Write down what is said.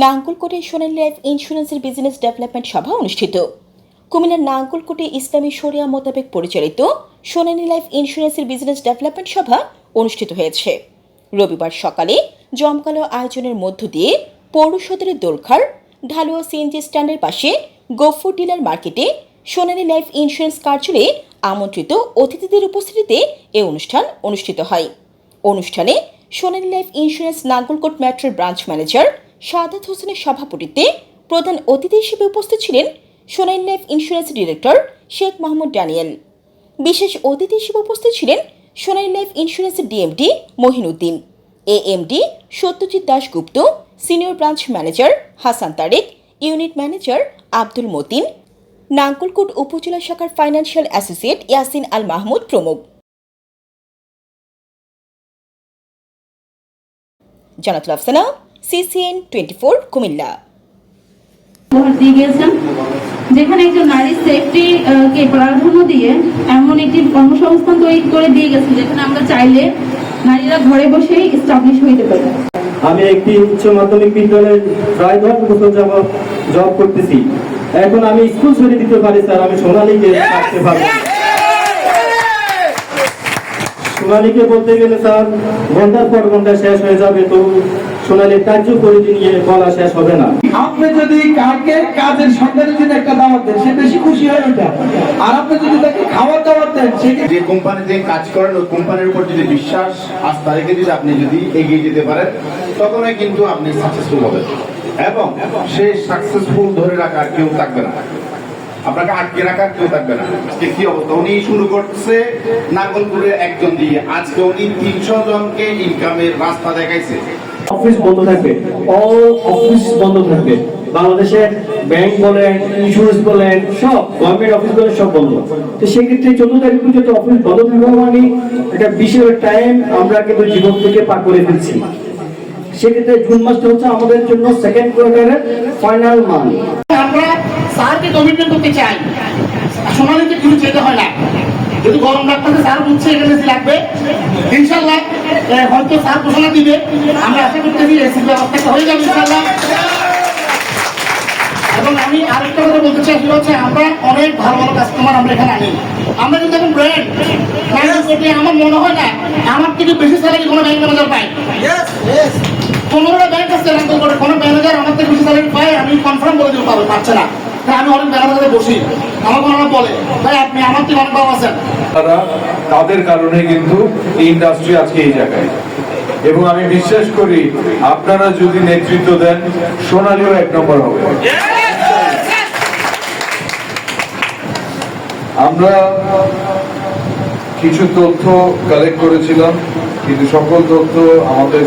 নাঙ্গলকোটে সোনালী life ইন্স্যুরেন্সের business development সভা অনুষ্ঠিত। কুমিল্লার নাঙ্গলকোটে ইসলামী শরিয়া মোতাবেক পরিচালিত সোনালী লাইফ ইন্স্যুরেন্সের বিজনেস ডেভেলপমেন্ট সভা অনুষ্ঠিত হয়েছে। রবিবার সকালে জমকালো আয়োজনের মধ্য দিয়ে পৌর সদরের দোলখার ঢালুয়া সিএনজি স্ট্যান্ডের পাশে গফুর ডিলার মার্কেটে সোনালী লাইফ ইন্স্যুরেন্স কার্যালয়ে আমন্ত্রিত অতিথিদের উপস্থিতিতে এ অনুষ্ঠান অনুষ্ঠিত হয়। অনুষ্ঠানে সোনালী লাইফ ইন্স্যুরেন্স নাঙ্গলকোট মেট্রোর ব্রাঞ্চ ম্যানেজার সাদাত হোসেনের সভাপতিত্বে প্রধান অতিথি হিসেবে উপস্থিত ছিলেন Sonali life insurance director Sheikh Mohammad Daniel. বিশেষ অতিথি হিসেবে উপস্থিত ছিলেন সোনালী লাইফ ইন্স্যুরেন্সের DMD Mohinuddin, AMD Satyajit Dasgupta, senior branch manager Hasan Tarek, unit manager Abdul Matin, Nangalkot উপজেলা শাখার ফাইন্যান্সিয়াল অ্যাসোসিয়েট ইয়াসিন আল মাহমুদ প্রমুখ। জানাতুল আফসানা, CCN 24 কুমিল্লা। যেখানে একজন নারীর সেফটি কে প্রাধান্য দিয়ে এমন একটি কর্মসংস্থান তৈরি করে দিয়ে গেছে যেখানে আমরা চাইলে নারীরা ঘরে বসেই এস্টাবলিশ হইতে পারে। আমি একটি উচ্চ মাধ্যমিক বিদ্যালয়ে প্রায় 10 বছর যাবত জব করতেছি। এখন আমি স্কুল ছেড়ে দিতে পারি স্যার, আমি সোনালীকে রাখতে পারবো। সোনালীকে বলতে গেলে স্যার ঘন্টার পর ঘন্টা শেষ হয়ে যাবে, তো সোনালীর কার্যকরী নিয়ে বলা শেষ হবে না। আপনি যদি কাকে কাজের সন্ধানের জন্য একটা দাওয়াত দেন, সে বেশি খুশি হয় ওটা। আর আপনি যদি তাকে খাওয়ার দাওয়াত দেন, সে যে কোম্পানিতে কাজ করেন ওই কোম্পানির উপর যদি বিশ্বাস আস্থা রেখে যদি আপনি যদি এগিয়ে যেতে পারেন, তখনই কিন্তু আপনি সাকসেসফুল হবেন। এবং সেই সাকসেসফুল ধরে রাখার কেউ থাকবে না, আপনাকে আটকে রাখার কেউ থাকবে না। আজকে কি অবস্থা, উনি শুরু করছে নাঙ্গলপুরে একজন দিয়ে, আজকে উনি 300 জনকে ইনকামের রাস্তা দেখাইছে। অফিস বন্ধ থাকবে, অল অফিস বন্ধ থাকবে। বাংলাদেশে ব্যাংক বলেন, ইন্স্যুরেন্স বলেন, সব গভর্নমেন্ট অফিস বলেন, সব বন্ধ। তো সেক্ষেত্রে 14 তারিখ পর্যন্ত অফিস বন্ধ থাকবে মানে একটা বিশেষ টাইম আমরা কিন্তু জীবন থেকে পার করে ফেলছি। সেক্ষেত্রে জুন মাসটা হচ্ছে আমাদের জন্য সেকেন্ড কোয়ার্টারের ফাইনাল মান্থ। আমরা স্যারকে কমিটমেন্ট করতে চাই, সোনালীতে কিছু যেতে হয় না। যদি গরম লাগতেছে স্যার বুঝছে এখানে লাগবে, ইনশাল্লাহ হয়তো স্যার ঘোষণা দিবে। আমরা আশা করতেছি এসির ব্যবস্থা হয়ে যাবে ইনশাল্লাহ। এবং আমি আরেকটা কথা বলতে চাই, সেটা হচ্ছে আমরা অনেক ভালো ভালো কাস্টমার আমরা এখানে আনি। আমরা কিন্তু এখন ব্র্যান্ড আমার মনে হয় না আমার থেকে বেশি স্যালারি কোনো ব্যাংক ম্যানেজার পায়। 15টা ব্যাংক আছে নাঙ্গলকোটে, কোনো ম্যানেজার আমার থেকে বেশি স্যালারি পায় আমি কনফার্ম বলে দিতে পারবো, পাচ্ছে না। আমি অনেক ম্যানেজারে বসি, আমার কোনো বলে ভাই আপনি আমার থেকে অনেক ভালো আছেন। তাদের কারণে কিন্তু এই ইন্ডাস্ট্রি আজকে এই জায়গায়। এবং আমি বিশ্বাস করি আপনারা যদি নেতৃত্ব দেন, সোনালীও 1 নম্বর হবে। আমরা কিছু তথ্য কালেক্ট করেছিলাম, কিন্তু সকল তথ্য আমাদের